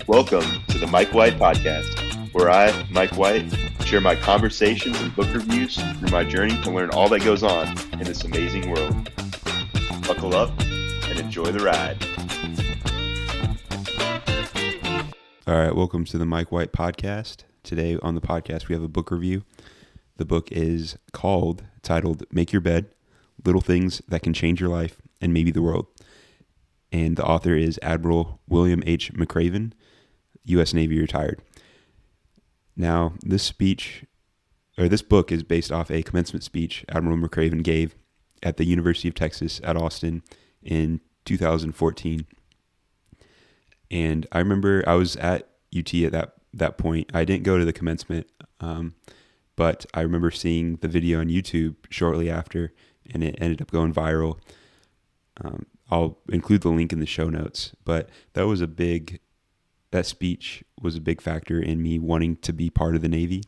Welcome to the Mike White Podcast, where I, Mike White, share my conversations and book reviews through my journey to learn all that goes on in this amazing world. Buckle up and enjoy the ride. All right, welcome to the Mike White Podcast. Today on the podcast, we have a book review. The book is titled Make Your Bed, Little Things That Can Change Your Life and Maybe the World. And the author is Admiral William H. McRaven, U.S. Navy retired. Now, this book is based off a commencement speech Admiral McRaven gave at the University of Texas at Austin in 2014. And I remember I was at UT at that point. I didn't go to the commencement, but I remember seeing the video on YouTube shortly after, and it ended up going viral. I'll include the link in the show notes, but that speech was a big factor in me wanting to be part of the Navy.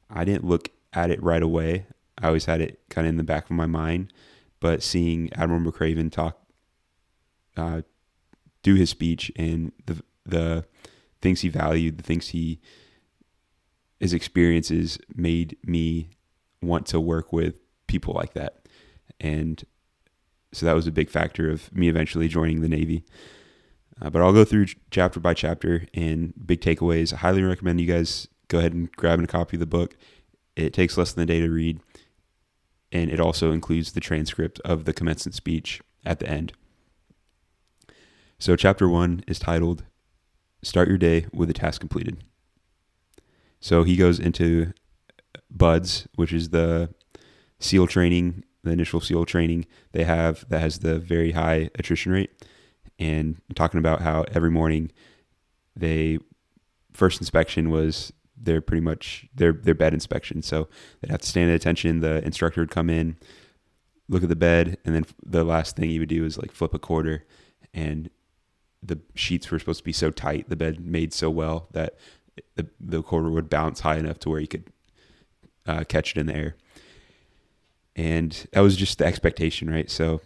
I didn't look at it right away. I always had it kind of in the back of my mind, but seeing Admiral McRaven do his speech and the things he valued, his experiences made me want to work with people like that. And so that was a big factor of me eventually joining the Navy. But I'll go through chapter by chapter and big takeaways. I highly recommend you guys go ahead and grab a copy of the book. It takes less than a day to read, and it also includes the transcript of the commencement speech at the end. So chapter 1 is titled, Start Your Day with a Task Completed. So he goes into BUDS, which is the SEAL training, the initial SEAL training they have that has the very high attrition rate, and talking about how every morning first inspection was their bed inspection. So they'd have to stand at attention. The instructor would come in, look at the bed, and then the last thing he would do is like flip a quarter, and the sheets were supposed to be so tight, the bed made so well that the quarter would bounce high enough to where you could catch it in the air. And that was just the expectation, right? So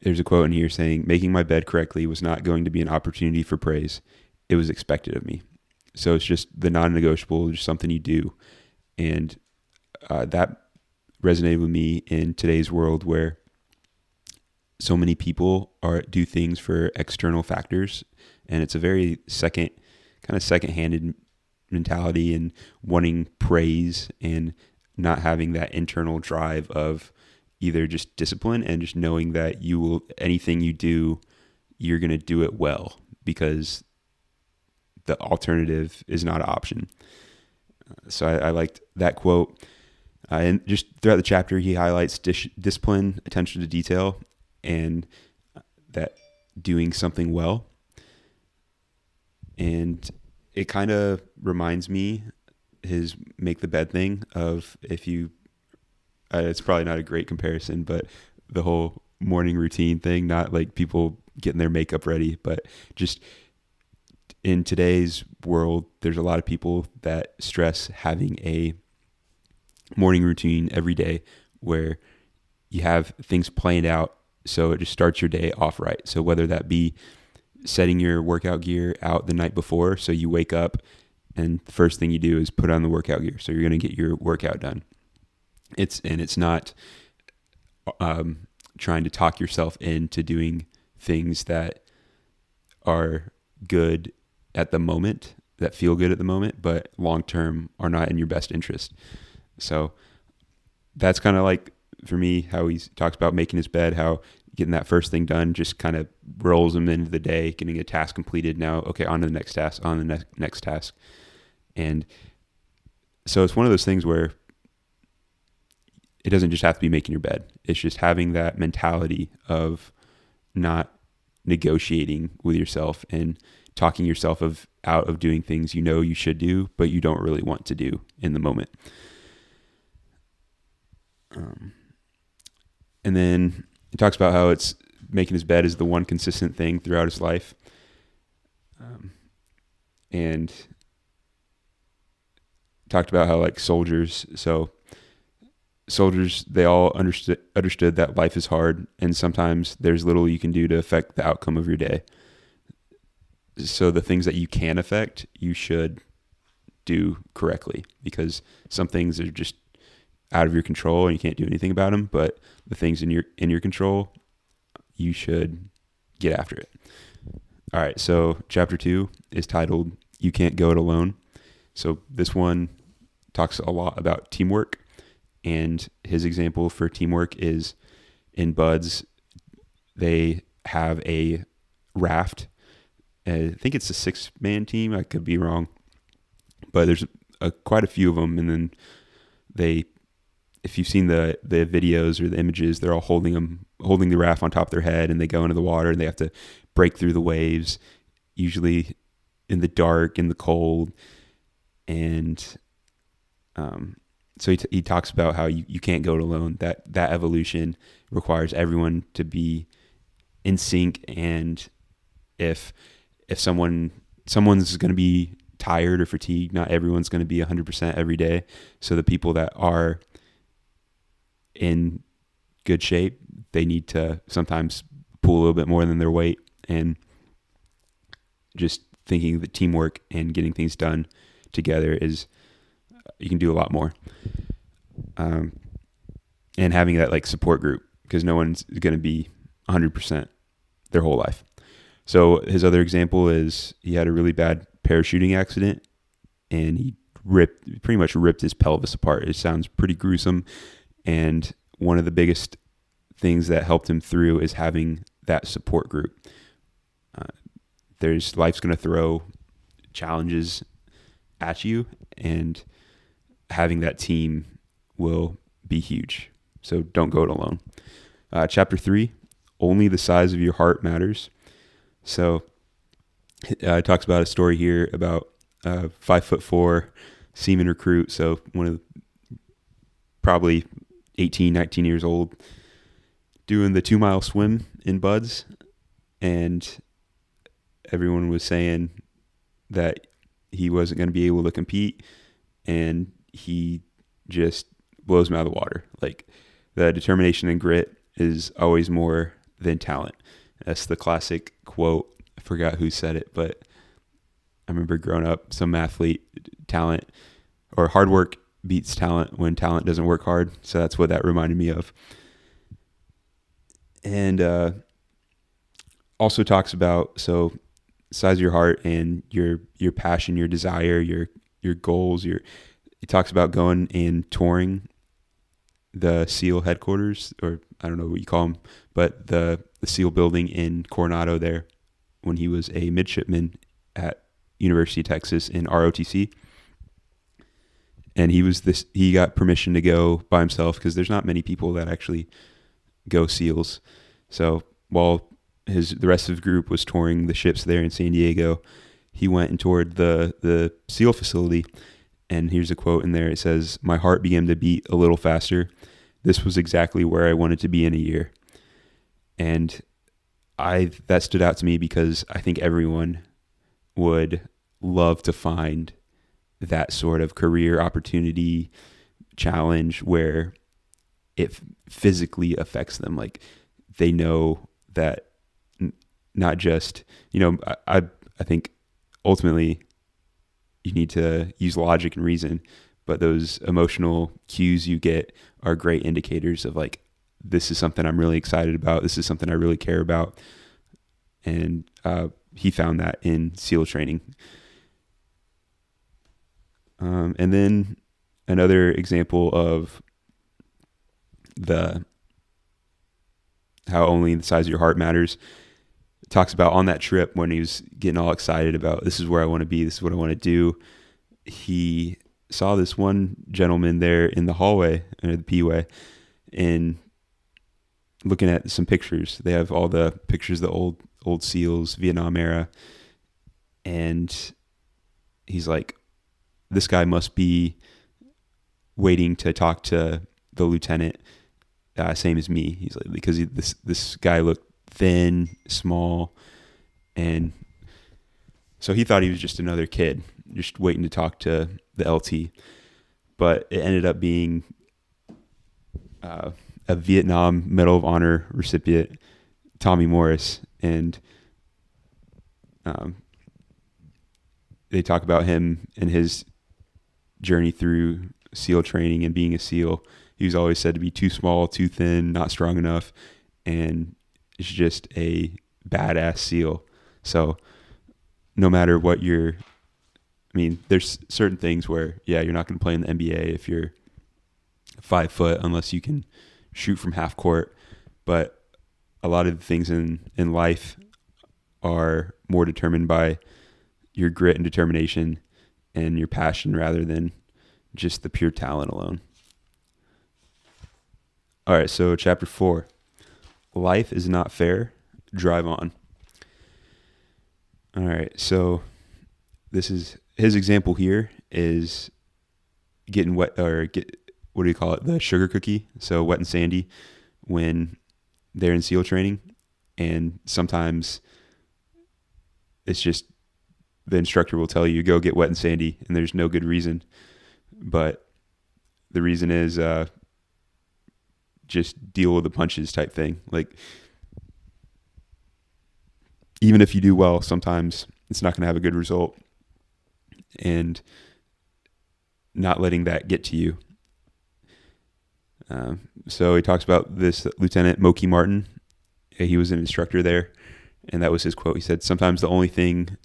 there's a quote in here saying, making my bed correctly was not going to be an opportunity for praise. It was expected of me. So it's just the non-negotiable, just something you do. And that resonated with me in today's world where so many people do things for external factors, and it's a very second-handed mentality and wanting praise and not having that internal drive of either just discipline and just knowing that anything you do, you're going to do it well because the alternative is not an option. So I liked that quote. And just throughout the chapter, he highlights discipline, attention to detail, and that doing something well. And it kind of reminds me his make the bed thing of it's probably not a great comparison, but the whole morning routine thing, not like people getting their makeup ready, but just in today's world, there's a lot of people that stress having a morning routine every day where you have things planned out. So it just starts your day off right. So whether that be setting your workout gear out the night before, so you wake up and the first thing you do is put on the workout gear. So you're going to get your workout done. It's not trying to talk yourself into doing things that are good at the moment, that feel good at the moment, but long-term are not in your best interest. So that's kind of like, for me, how he talks about making his bed, how getting that first thing done just kind of rolls him into the day, getting a task completed. Now, okay, on to the next task, on the next task. And so it's one of those things where it doesn't just have to be making your bed. It's just having that mentality of not negotiating with yourself and talking yourself out of doing things you should do, but you don't really want to do in the moment. And then he talks about how it's making his bed is the one consistent thing throughout his life. And talked about how like soldiers, they all understood that life is hard and sometimes there's little you can do to affect the outcome of your day. so the things that you can affect, you should do correctly, because some things are just out of your control and you can't do anything about them. But the things in your control, you should get after it. All right. So chapter 2 is titled "You Can't Go It Alone." So this one talks a lot about teamwork, and his example for teamwork is in Buds. They have a raft. I think it's a 6-man team. I could be wrong, but there's quite a few of them. And then if you've seen the videos or the images, they're all holding the raft on top of their head, and they go into the water and they have to break through the waves, usually in the dark, in the cold. And so he talks about how you can't go it alone. That evolution requires everyone to be in sync, and if someone's going to be tired or fatigued, not everyone's going to be 100% every day. So the people that are in good shape, they need to sometimes pull a little bit more than their weight, and just thinking that teamwork and getting things done together is, you can do a lot more. And having that like support group, because no one's going to be 100% their whole life. So his other example is he had a really bad parachuting accident, and he pretty much ripped his pelvis apart. It sounds pretty gruesome. And one of the biggest things that helped him through is having that support group. Life's going to throw challenges at you, and having that team will be huge. So don't go it alone. Chapter 3, only the size of your heart matters. So it talks about a story here about a 5'4" seaman recruit. So one of probably 18, 19 years old, doing the 2-mile swim in Buds, and everyone was saying that he wasn't going to be able to compete, and he just blows him out of the water. Like, the determination and grit is always more than talent. That's the classic quote. I forgot who said it, but I remember growing up, some athlete, talent or hard work beats talent when talent doesn't work hard. So that's what that reminded me of. And also talks about, so size of your heart and your passion, your desire, your goals. It talks about going and touring the SEAL headquarters, or I don't know what you call them, but the SEAL building in Coronado there, when he was a midshipman at University of Texas in ROTC. And he got permission to go by himself, because there's not many people that actually go SEALs. So while the rest of the group was touring the ships there in San Diego, he went and toured the SEAL facility. And here's a quote in there. It says, "My heart began to beat a little faster. This was exactly where I wanted to be in a year." And that stood out to me, because I think everyone would love to find that sort of career opportunity, challenge, where it physically affects them. Like, they know that not just, I think ultimately you need to use logic and reason, but those emotional cues you get are great indicators of, like, this is something I'm really excited about. This is something I really care about. And he found that in SEAL training. And then another example of how only the size of your heart matters. It talks about on that trip, when he was getting all excited about, this is where I want to be, this is what I want to do. He saw this one gentleman there in the hallway, or the P-way, and looking at some pictures. They have all the pictures of the old SEALs, Vietnam era. And he's like, this guy must be waiting to talk to the lieutenant, same as me. He's like, because this guy looked thin, small, and so he thought he was just another kid, just waiting to talk to the LT. But it ended up being a Vietnam Medal of Honor recipient, Tommy Morris, and they talk about him and his journey through SEAL training and being a SEAL. He was always said to be too small, too thin, not strong enough, and is just a badass SEAL. So no matter what there's certain things where, yeah, you're not going to play in the NBA if you're 5 foot unless you can shoot from half court. But a lot of the things in life are more determined by your grit and determination and your passion rather than just the pure talent alone. All right, so chapter 4. Life is not fair. Drive on. All right, so this is his example here is getting wet, or what do you call it? The sugar cookie. So wet and sandy when they're in SEAL training. And sometimes it's just the instructor will tell you, go get wet and sandy, and there's no good reason. But the reason is just deal with the punches type thing. Like, even if you do well, sometimes it's not going to have a good result. And not letting that get to you. So he talks about this Lieutenant Moki Martin. He was an instructor there, and that was his quote. He said, sometimes the only thing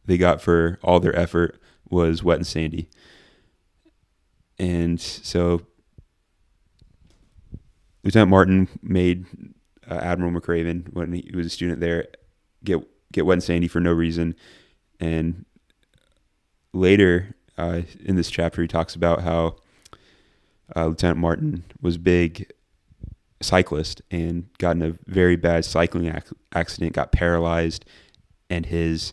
they got for all their effort was wet and sandy. And so Lieutenant Martin made Admiral McRaven, when he was a student there, get wet and sandy for no reason. And later in this chapter, he talks about how Lieutenant Martin was a big cyclist and got in a very bad cycling accident, got paralyzed, and his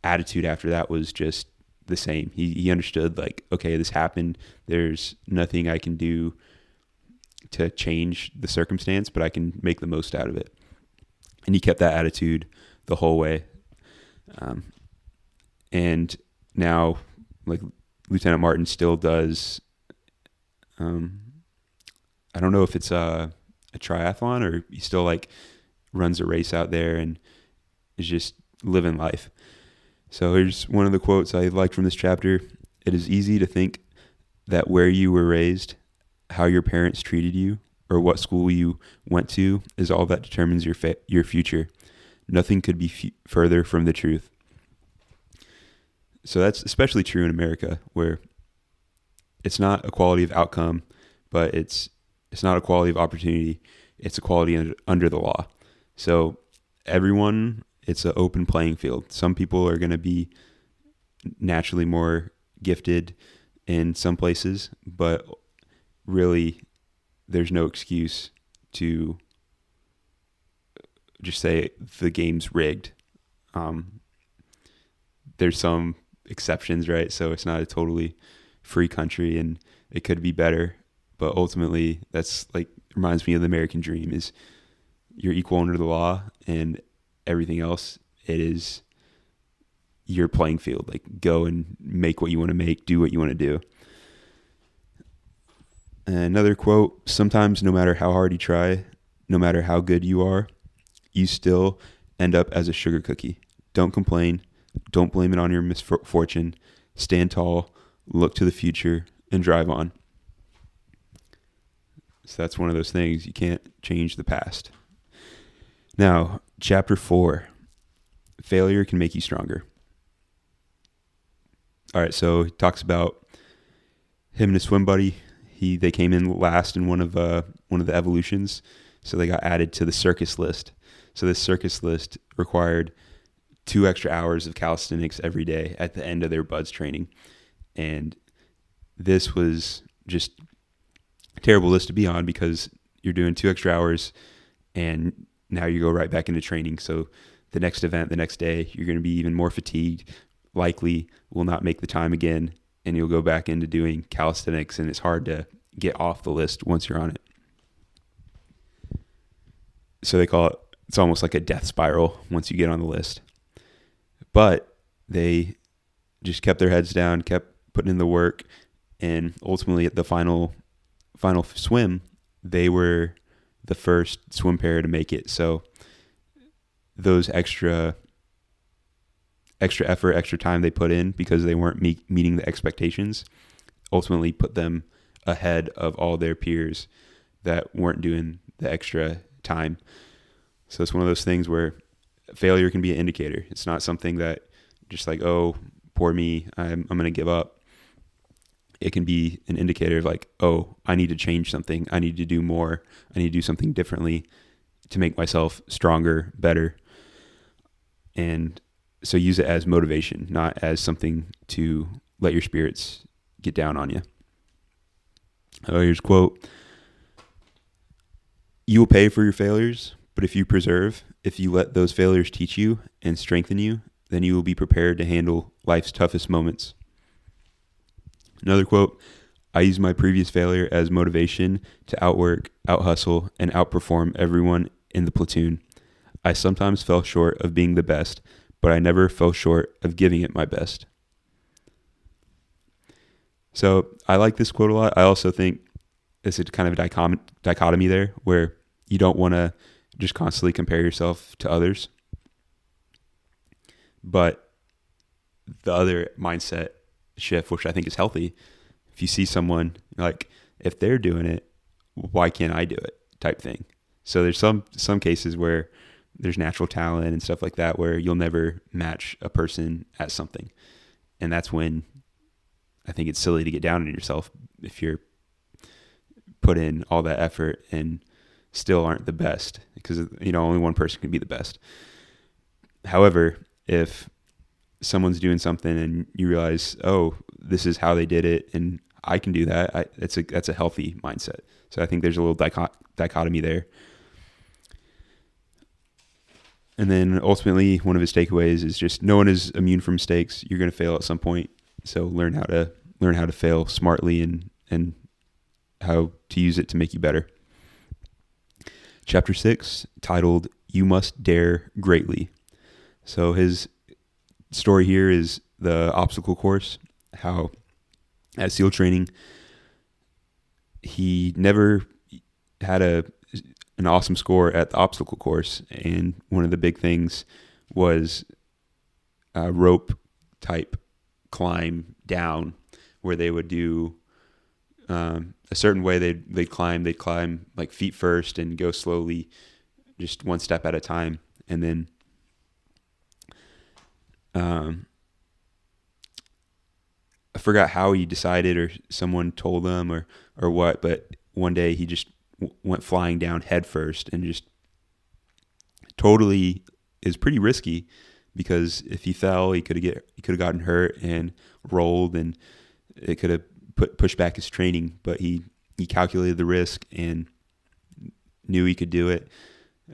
attitude after that was just the same. He understood, like, okay, this happened. There's nothing I can do to change the circumstance, but I can make the most out of it. And he kept that attitude the whole way. And now, like, Lieutenant Martin still does, I don't know if it's a triathlon or he still, like, runs a race out there and is just living life. So here's one of the quotes I liked from this chapter. It is easy to think that where you were raised, how your parents treated you, or what school you went to is all that determines your future. Nothing could be further from the truth. So that's especially true in America, where it's not a quality of outcome, but it's not a quality of opportunity. It's a quality under the law. So everyone, it's an open playing field. Some people are going to be naturally more gifted in some places, but really there's no excuse to just say the game's rigged. There's some exceptions, right? So it's not a totally free country and it could be better, but ultimately that's, like, reminds me of the American dream, is you're equal under the law, and everything else, it is your playing field. Like, go and make what you want to make, do what you want to do. And another quote, sometimes no matter how hard you try, no matter how good you are, you still end up as a sugar cookie. Don't complain. Don't blame it on your misfortune. Stand tall, look to the future, and drive on. So that's one of those things. You can't change the past. Now, chapter 4, failure can make you stronger. All right, so he talks about him and his swim buddy. They came in last in one of the evolutions, so they got added to the circus list. So this circus list required 2 extra hours of calisthenics every day at the end of their buds training. And this was just a terrible list to be on, because you're doing 2 extra hours and now you go right back into training. So the next event, the next day, you're going to be even more fatigued, likely will not make the time again, and you'll go back into doing calisthenics, and it's hard to get off the list once you're on it. So they call it, it's almost like a death spiral once you get on the list. But they just kept their heads down, kept putting in the work, and ultimately at the final swim, they were the first swim pair to make it. So those extra extra effort, extra time they put in because they weren't meeting the expectations ultimately put them ahead of all their peers that weren't doing the extra time. So it's one of those things where failure can be an indicator. It's not something that just like, oh, poor me, I'm going to give up. It can be an indicator of like, oh, I need to change something. I need to do more. I need to do something differently to make myself stronger, better. And so use it as motivation, not as something to let your spirits get down on you. Here's a quote. You will pay for your failures, but if you let those failures teach you and strengthen you, then you will be prepared to handle life's toughest moments. Another quote, I use my previous failure as motivation to outwork, outhustle, and outperform everyone in the platoon. I sometimes fell short of being the best, but I never fell short of giving it my best. So I like this quote a lot. I also think it's a kind of a dichotomy there where you don't want to just constantly compare yourself to others. But the other mindset shift, which I think is healthy, if you see someone like, if they're doing it, why can't I do it type thing. So there's some cases where there's natural talent and stuff like that where you'll never match a person at something. And that's when I think it's silly to get down on yourself if you're put in all that effort and still aren't the best, because only one person can be the best. However, if someone's doing something and you realize, oh, this is how they did it and I can do that, that's a healthy mindset. So I think there's a little dichotomy there. And then ultimately, one of his takeaways is just no one is immune from mistakes. You're going to fail at some point. So learn how to fail smartly and how to use it to make you better. Chapter 6, titled, You Must Dare Greatly. So his story here is the obstacle course, how at SEAL training, he never had an awesome score at the obstacle course. And one of the big things was a rope type climb down where they would do a certain way they'd climb like feet first and go slowly, just one step at a time. And then I forgot how he decided or someone told him or what, but one day he just went flying down head first and just totally is pretty risky, because if he fell, he could have gotten hurt and rolled, and it could have pushed back his training. But he calculated the risk and knew he could do it,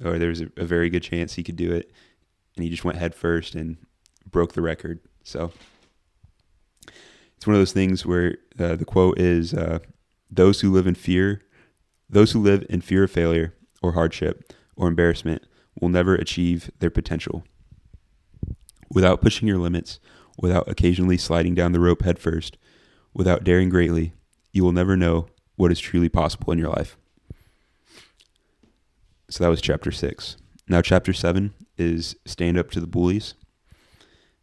or there was a very good chance he could do it, and he just went head first and broke the record. So it's one of those things where the quote is, those who live in fear of failure or hardship or embarrassment will never achieve their potential. Without pushing your limits, without occasionally sliding down the rope headfirst, without daring greatly, you will never know what is truly possible in your life. So that was chapter 6. Now chapter 7 is stand up to the bullies.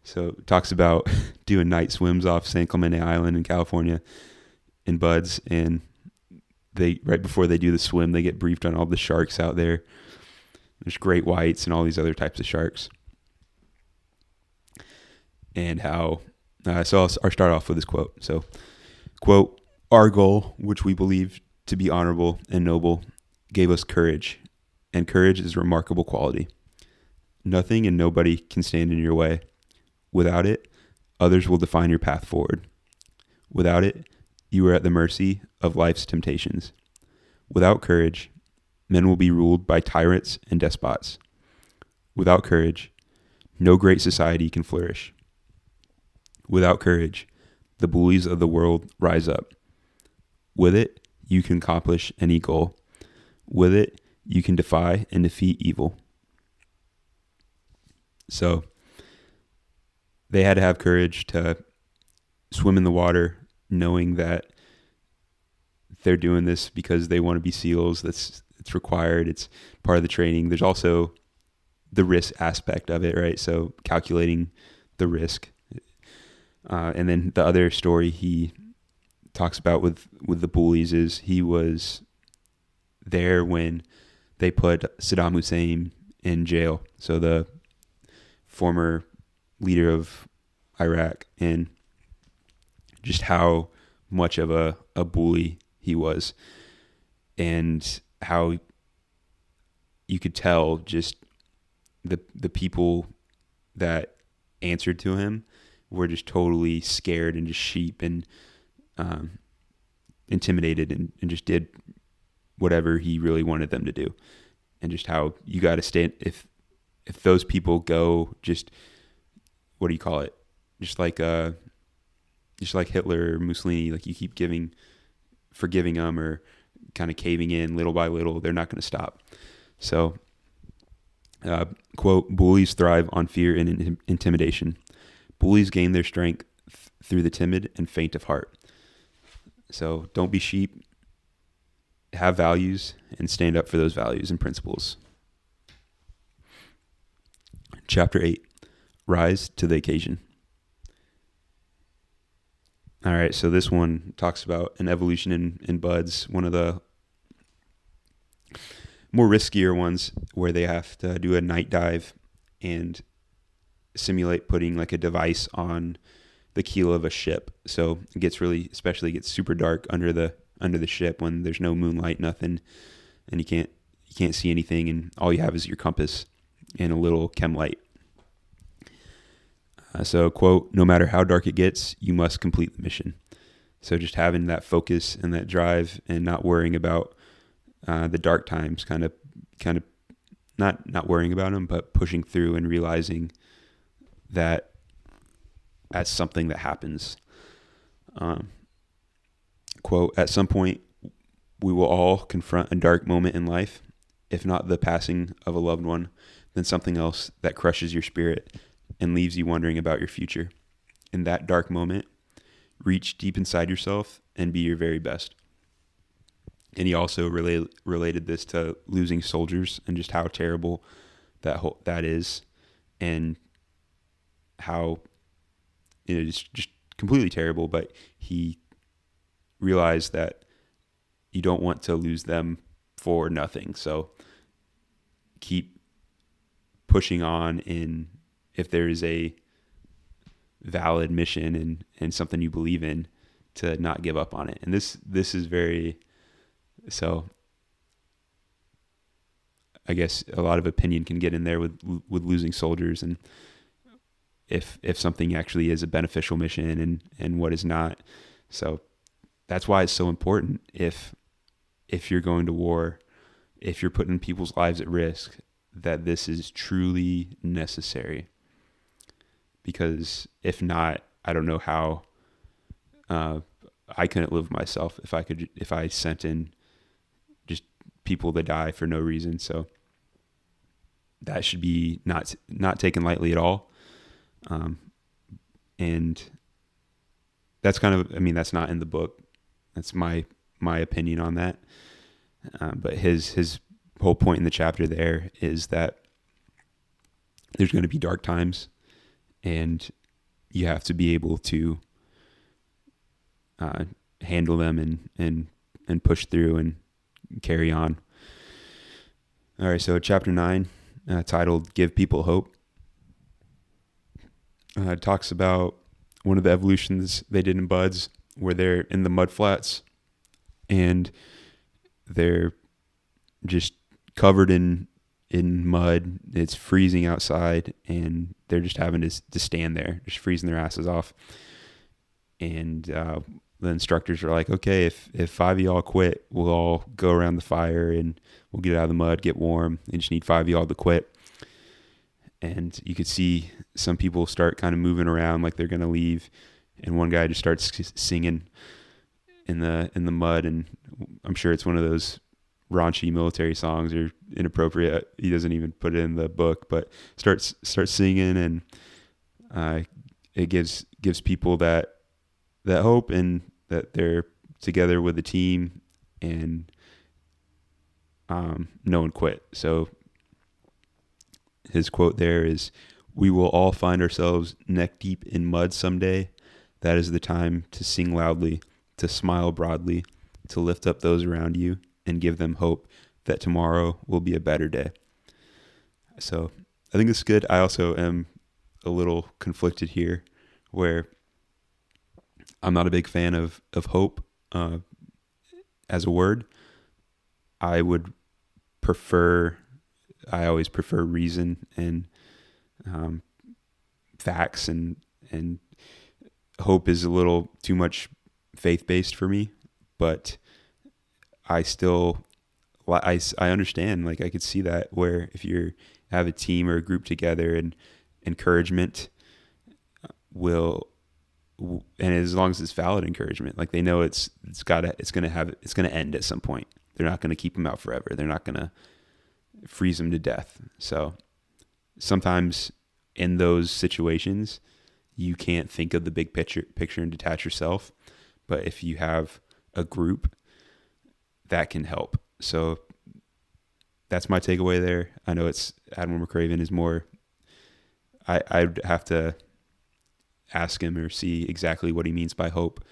So it talks about doing night swims off San Clemente Island in California in buds, and right before they do the swim, they get briefed on all the sharks out there. There's great whites and all these other types of sharks. And how, so I'll start off with this quote. So, quote, our goal, which we believe to be honorable and noble, gave us courage, and courage is a remarkable quality. Nothing and nobody can stand in your way. Without it, others will define your path forward. Without it, you are at the mercy of life's temptations. Without courage, men will be ruled by tyrants and despots. Without courage, no great society can flourish. Without courage, the bullies of the world rise up. With it, you can accomplish any goal. With it, you can defy and defeat evil. So, they had to have courage to swim in the water, knowing that they're doing this because they want to be SEALs. It's required. It's part of the training. There's also the risk aspect of it, right? So calculating the risk. And then the other story he talks about with the bullies is he was there when they put Saddam Hussein in jail. So the former leader of Iraq, and just how much of a bully he was, and how you could tell just the people that answered to him were just totally scared and just sheep and intimidated and just did whatever he really wanted them to do. And just how you got to stand if those people go just, what do you call it? Just like Hitler or Mussolini, like you keep forgiving them or kind of caving in little by little, they're not going to stop. So, quote, bullies thrive on fear and intimidation. Bullies gain their strength through the timid and faint of heart. So don't be sheep, have values, and stand up for those values and principles. Chapter 8, Rise to the Occasion. All right, so this one talks about an evolution in buds, one of the more riskier ones where they have to do a night dive and simulate putting like a device on the keel of a ship. So it gets gets super dark under the ship when there's no moonlight, nothing, and you can't see anything, and all you have is your compass and a little chem light. So, quote, no matter how dark it gets, you must complete the mission. So just having that focus and that drive and not worrying about the dark times, kind of not worrying about them, but pushing through and realizing that as something that happens. Quote, at some point, we will all confront a dark moment in life, if not the passing of a loved one, then something else that crushes your spirit and leaves you wondering about your future. In that dark moment, reach deep inside yourself and be your very best. And he also related this to losing soldiers and just how terrible that is, and how it's just completely terrible. But he realized that you don't want to lose them for nothing. So keep pushing on if there is a valid mission and something you believe in, to not give up on it. And this is very, so I guess a lot of opinion can get in there with losing soldiers, and if something actually is a beneficial mission and what is not. So that's why it's so important if you're going to war, if you're putting people's lives at risk, that this is truly necessary. Because if not, I don't know how I couldn't live myself if I sent in just people to die for no reason. So that should be not taken lightly at all. And that's that's not in the book. That's my opinion on that. But his whole point in the chapter there is that there's going to be dark times, and you have to be able to handle them and push through and carry on. All right, so chapter 9, titled "Give People Hope," talks about one of the evolutions they did in buds, where they're in the mud flats and they're just covered in mud. It's freezing outside, and they're just having to stand there, just freezing their asses off. And the instructors are like, okay, if 5 of y'all quit, we'll all go around the fire and we'll get out of the mud, get warm. They just need 5 of y'all to quit. And you could see some people start kind of moving around like they're going to leave, and one guy just starts singing in the mud, and I'm sure it's one of those raunchy military songs or inappropriate. He doesn't even put it in the book, but starts singing, and it gives people that hope, and that they're together with the team, and no one quit. So his quote there is, We will all find ourselves neck deep in mud someday. That is the time to sing loudly, to smile broadly, to lift up those around you and give them hope that tomorrow will be a better day. So I think it's good. I also am a little conflicted here where I'm not a big fan of hope as a word. I always prefer reason and facts, and hope is a little too much faith-based for me, but I understand, like I could see that where if you have a team or a group together, and encouragement will, and as long as it's valid encouragement, like they know it's going to end at some point. They're not going to keep them out forever. They're not going to freeze them to death. So sometimes in those situations, you can't think of the big picture and detach yourself. But if you have a group, that can help. So that's my takeaway there. I know it's Admiral McRaven is more, I'd have to ask him or see exactly what he means by hope.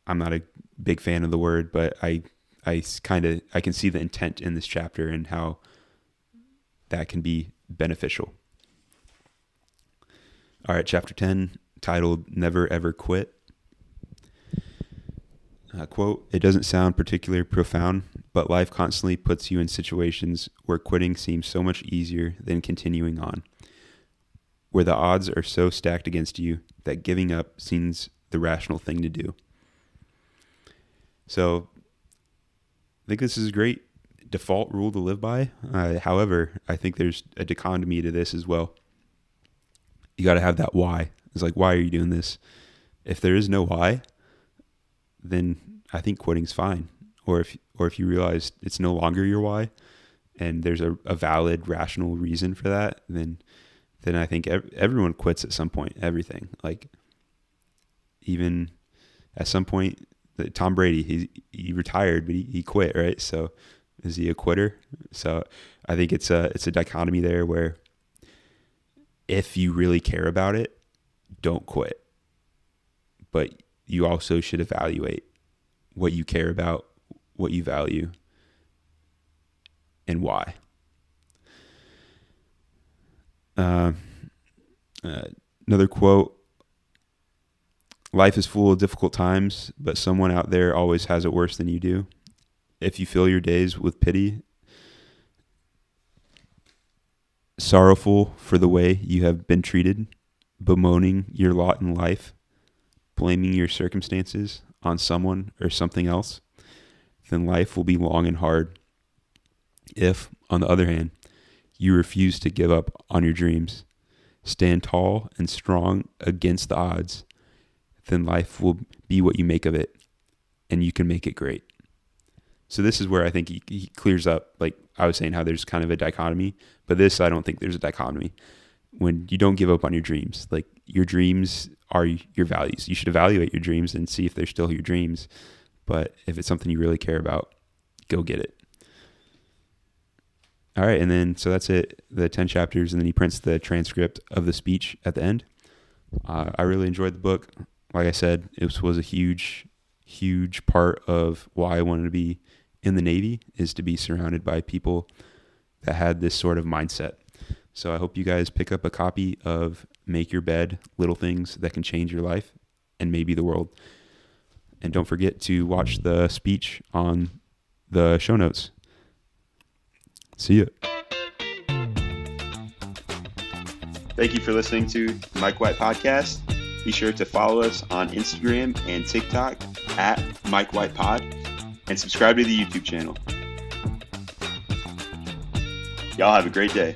I'm not a big fan of the word, but I can see the intent in this chapter and how that can be beneficial. All right, chapter 10, titled Never Ever Quit. Quote, "It doesn't sound particularly profound, but life constantly puts you in situations where quitting seems so much easier than continuing on, where the odds are so stacked against you that giving up seems the rational thing to do." So I think this is a great default rule to live by. However, I think there's a dichotomy to this as well. You got to have that why. It's like, why are you doing this? If there is no why, then I think quitting's fine. Or if you realize it's no longer your why, and there's a valid, rational reason for that, then I think everyone quits at some point. Everything, like even at some point, Tom Brady, he retired, but he quit, right? So is he a quitter? So I think it's a dichotomy there where if you really care about it, don't quit. But you also should evaluate what you care about, what you value, and why. Another quote, "Life is full of difficult times, but someone out there always has it worse than you do. If you fill your days with pity, sorrowful for the way you have been treated, bemoaning your lot in life, blaming your circumstances on someone or something else, then life will be long and hard. If, on the other hand, you refuse to give up on your dreams, stand tall and strong against the odds, then life will be what you make of it, and you can make it great." So this is where I think he clears up, like I was saying, how there's kind of a dichotomy, but this, I don't think there's a dichotomy. When you don't give up on your dreams, like your dreams are your values. You should evaluate your dreams and see if they're still your dreams. But if it's something you really care about, go get it. All right, and then, so that's it, the 10 chapters, and then he prints the transcript of the speech at the end. I really enjoyed the book. Like I said, it was a huge part of why I wanted to be in the Navy, is to be surrounded by people that had this sort of mindset. So I hope you guys pick up a copy of Make Your Bed, Little Things That Can Change Your Life and Maybe the World. And don't forget to watch the speech on the show notes. See ya. Thank you for listening to the Mike White Podcast. Be sure to follow us on Instagram and TikTok at Mike White Pod, and subscribe to the YouTube channel. Y'all have a great day.